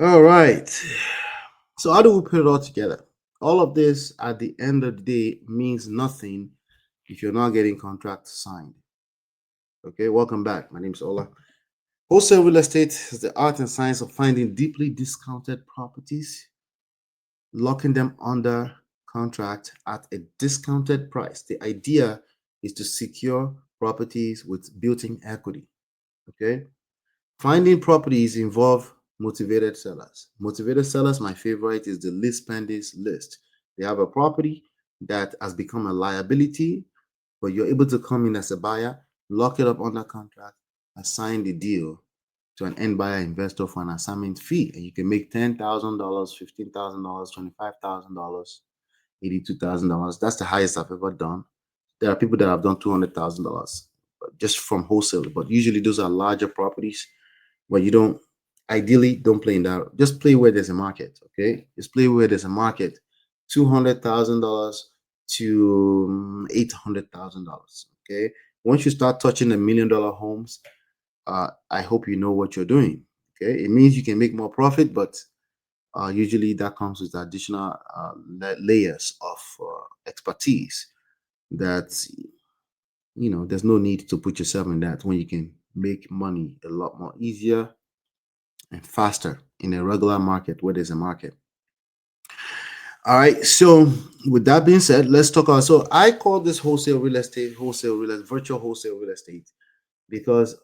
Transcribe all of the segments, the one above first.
All right. So how do we put it all together? All of this at the end of the day means nothing if you're not getting contracts signed. Okay, welcome back. My name is Ola. Wholesale real estate is the art and science of finding deeply discounted properties, locking them under contract at a discounted price. The idea is to secure properties with built-in equity. Okay. Finding properties involve motivated sellers. Motivated sellers, my favorite is the list pendings list. They have a property that has become a liability, but you're able to come in as a buyer, lock it up under contract, assign the deal to an end buyer investor for an assignment fee. And you can make $10,000, $15,000, $25,000, $82,000. That's the highest I've ever done. There are people that have done $200,000 just from wholesale, but usually those are larger properties where you don't ideally don't play in that. Just play where there's a market. Okay, just play where there's a market. $200,000 to $800,000. Okay, once you start touching $1 million homes, I hope you know what you're doing. Okay, it means you can make more profit, but usually that comes with additional layers of expertise that there's no need to put yourself in that when you can make money a lot more easier and faster in a regular market where there's a market. All right. So with that being said, let's talk about. So I call this virtual wholesale real estate, because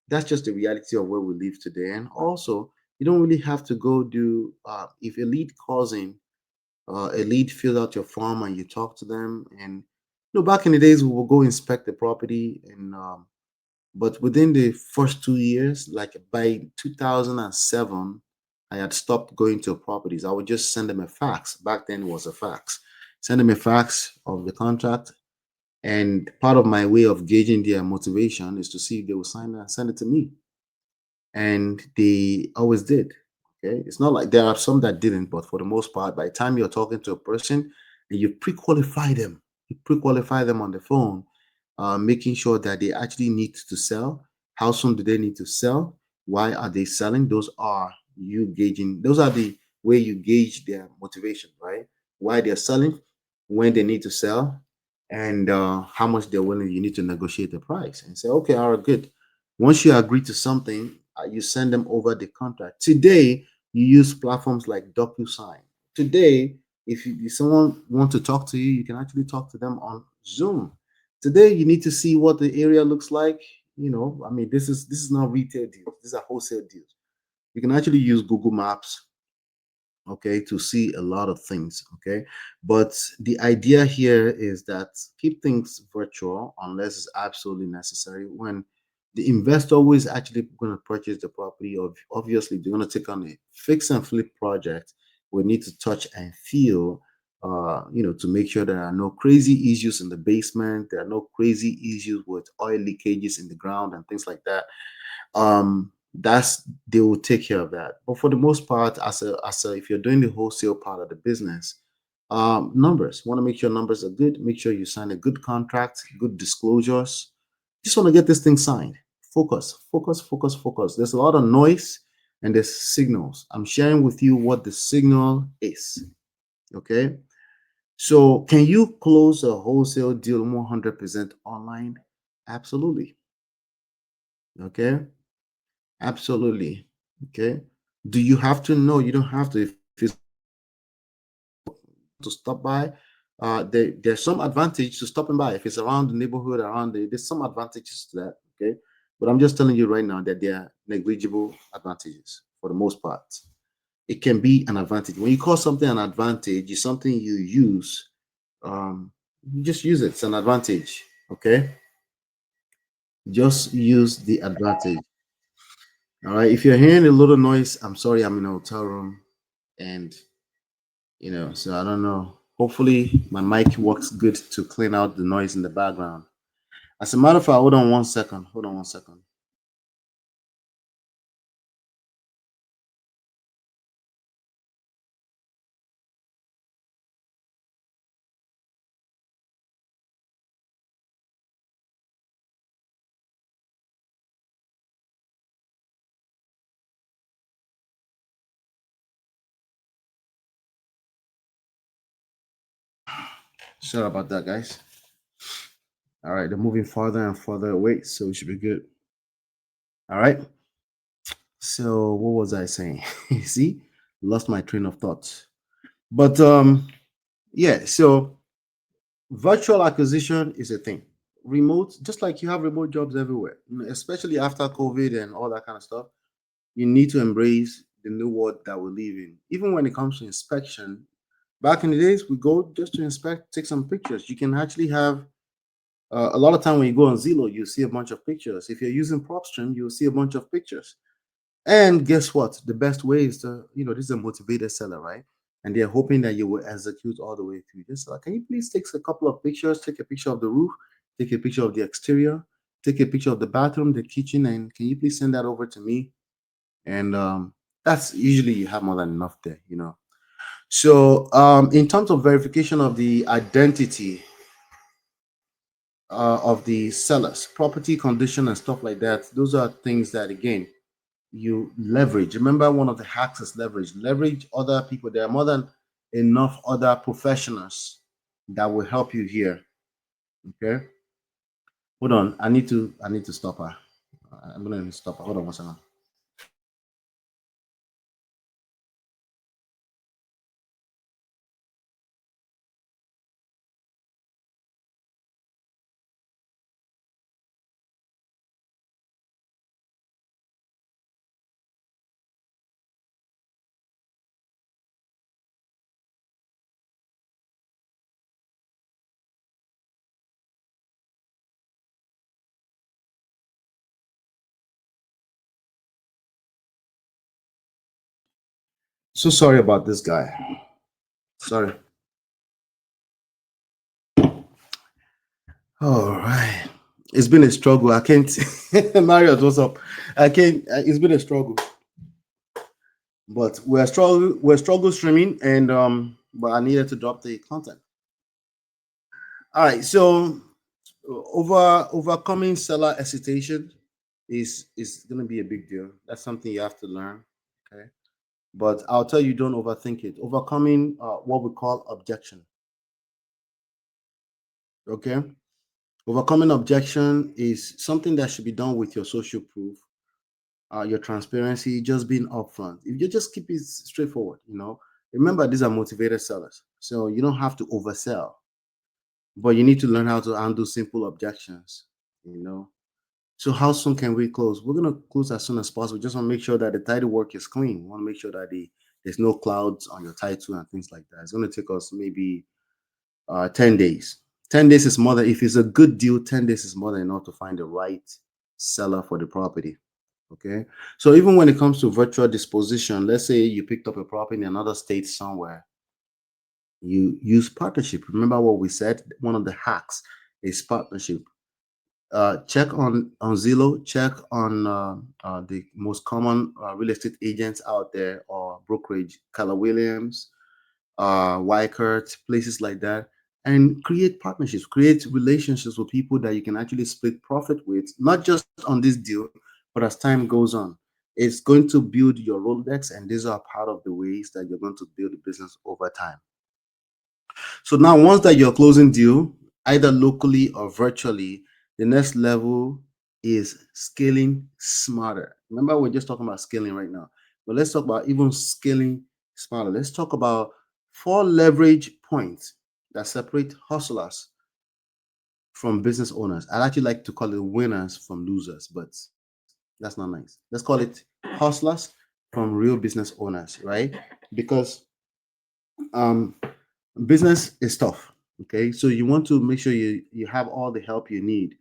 that's just the reality of where we live today. And also, you don't really have to go do if a lead calls in, a lead fills out your form and you talk to them. And back in the days, we will go inspect the property and but within the first 2 years, like by 2007, I had stopped going to properties. I would just send them a fax. Back then, it was a fax. Send them a fax of the contract. And part of my way of gauging their motivation is to see if they will sign it and send it to me. And they always did. Okay. It's not like there are some that didn't, but for the most part, by the time you're talking to a person and you pre-qualify them on the phone, making sure that they actually need to sell. How soon do they need to sell? Why are they selling? Those are the way you gauge their motivation, right? Why they're selling, when they need to sell, and how much they're willing. You need to negotiate the price and say, okay, all right, good. Once you agree to something, you send them over the contract. Today, you use platforms like DocuSign. Today, if someone wants to talk to you, you can actually talk to them on Zoom. Today, you need to see what the area looks like. I mean, this is not retail deals. These are wholesale deals. You can actually use Google Maps, okay, to see a lot of things, okay. But the idea here is that keep things virtual unless it's absolutely necessary. When the investor who is actually going to purchase the property, obviously they're going to take on a fix and flip project, we need to touch and feel, to make sure there are no crazy issues in the basement, there are no crazy issues with oil leakages in the ground and things like that. That's They will take care of that. But for the most part, as a if you're doing the wholesale part of the business, numbers, want to make sure numbers are good, make sure you sign a good contract, good disclosures. Just want to get this thing signed. Focus, focus, focus, focus. There's a lot of noise and there's signals. I'm sharing with you what the signal is. Okay. So can you close a wholesale deal 100% online? Absolutely. Okay. Absolutely. Okay. Do you have to? No, you don't have to. If it's to stop by, there's some advantage to stopping by. If it's around the neighborhood, there's some advantages to that. Okay. But I'm just telling you right now that there are negligible advantages for the most part. It can be an advantage. When you call something an advantage, it's something you use. You just use it. It's an advantage. Okay. Just use the advantage. All right. If you're hearing a little noise, I'm sorry. I'm in a hotel room, and so I don't know. Hopefully, my mic works good to clean out the noise in the background. As a matter of fact, hold on one second. Hold on one second. Sorry about that, guys. All right, they're moving farther and farther away, so we should be good. All right. So what was I saying? You see, lost my train of thought. But yeah, so virtual acquisition is a thing. Remote, just like you have remote jobs everywhere, especially after COVID and all that kind of stuff. You need to embrace the new world that we live in. Even when it comes to inspection, back in the days, we go just to inspect, take some pictures. You can actually have a lot of time when you go on Zillow, you see a bunch of pictures. If you're using PropStream, you'll see a bunch of pictures. And guess what? The best way is to, this is a motivated seller, right? And they're hoping that you will execute all the way through. Just like, can you please take a couple of pictures? Take a picture of the roof, take a picture of the exterior, take a picture of the bathroom, the kitchen, and can you please send that over to me? And that's usually you have more than enough there. So in terms of verification of the identity of the sellers, property condition and stuff like that, those are things that again you leverage. Remember, one of the hacks is leverage other people. There are more than enough other professionals that will help you here. Okay, hold on, I need to stop her. I'm gonna stop her. Hold on one second. So sorry about this guy. Sorry. All right. It's been a struggle. I can't. Marriott, what's up? I can't. It's been a struggle, but we're struggle streaming, and but I needed to drop the content. All right. So overcoming seller hesitation is going to be a big deal. That's something you have to learn. Okay. But I'll tell you, don't overthink it. Overcoming what we call objection. Okay. Overcoming objection is something that should be done with your social proof, your transparency, just being upfront. If you just keep it straightforward. Remember, these are motivated sellers, so you don't have to oversell, but you need to learn how to handle simple objections. So how soon can we close? We're gonna close as soon as possible. Just want to make sure that the title work is clean. We want to make sure that there's no clouds on your title and things like that. It's gonna take us maybe 10 days. 10 days is more than, if it's a good deal, 10 days is more than enough to find the right seller for the property. Okay. So even when it comes to virtual disposition, let's say you picked up a property in another state somewhere, you use partnership. Remember what we said? One of the hacks is partnership. Check on Zillow, check on the most common real estate agents out there or brokerage, Keller Williams, Wykert, places like that, and create partnerships, create relationships with people that you can actually split profit with, not just on this deal, but as time goes on. It's going to build your Rolodex, and these are part of the ways that you're going to build a business over time. So now, once that you're closing deal, either locally or virtually, the next level is scaling smarter. Remember, we're just talking about scaling right now, but let's talk about even scaling smarter. Let's talk about 4 leverage points that separate hustlers from business owners. I actually like to call it winners from losers, but that's not nice. Let's call it hustlers from real business owners, right? Because um business is tough. Okay, so you want to make sure you have all the help you need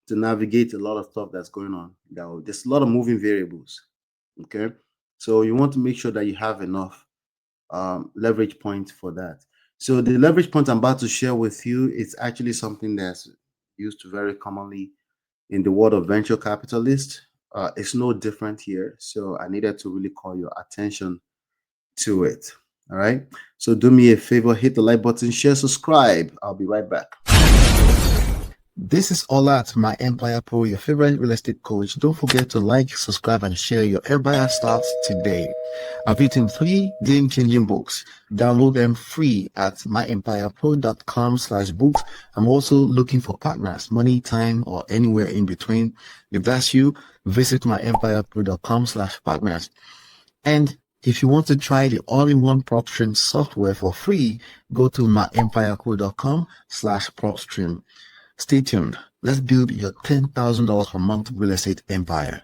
to navigate a lot of stuff that's going on. There's a lot of moving variables. Okay, so you want to make sure that you have enough leverage points for that. So the leverage point I'm about to share with you is actually something that's used very commonly in the world of venture capitalists. It's no different here, so I needed to really call your attention to it. All right. So do me a favor, hit the like button, share, subscribe. I'll be right back. This is Ola at My Empire Pro, your favorite real estate coach. Don't forget to like, subscribe, and share. Your empire starts today. I've written 3 game-changing books. Download them free at myempirepro.com/books. I'm also looking for partners, money, time, or anywhere in between. If that's you, visit myempirepro.com/partners. And if you want to try the all-in-one PropStream software for free, go to myempirepro.com/PropStream. Stay tuned. Let's build your $10,000 per month real estate empire.